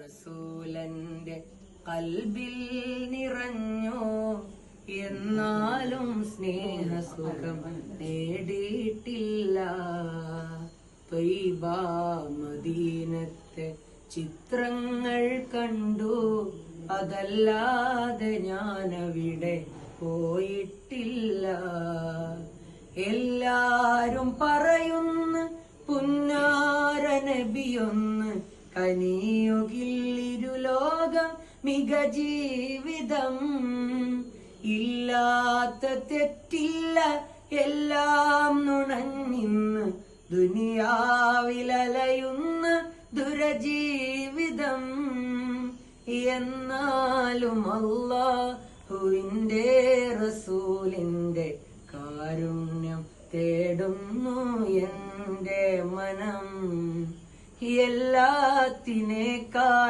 റസൂലന്റെ കൽബിൽ നിറഞ്ഞോ എന്നാലും സ്നേഹസുഖം നേടിയിട്ടില്ല. ത്വയ്ബ മദീനത്തെ ചിത്രങ്ങൾ കണ്ടു, അതല്ലാതെ ഞാനവിടെ പോയിട്ടില്ല. എല്ലാരും പറയുന്നു പുന്നാര നബിയൊന്ന് കനിയുകില്ലിരുലോകം മിക ജീവിതം. ഇല്ലാത്ത തെറ്റില്ല എല്ലാം നുണഞ്ഞിന്ന് ദുനിയാവിലലയുന്ന ദുരജീവിതം. എന്നാലും അല്ലാഹുവിന്റെ റസൂലിന്റെ കാരുണ്യം തേടുന്നു എന്റെ മനം. എല്ലാത്തിനേക്കാൾ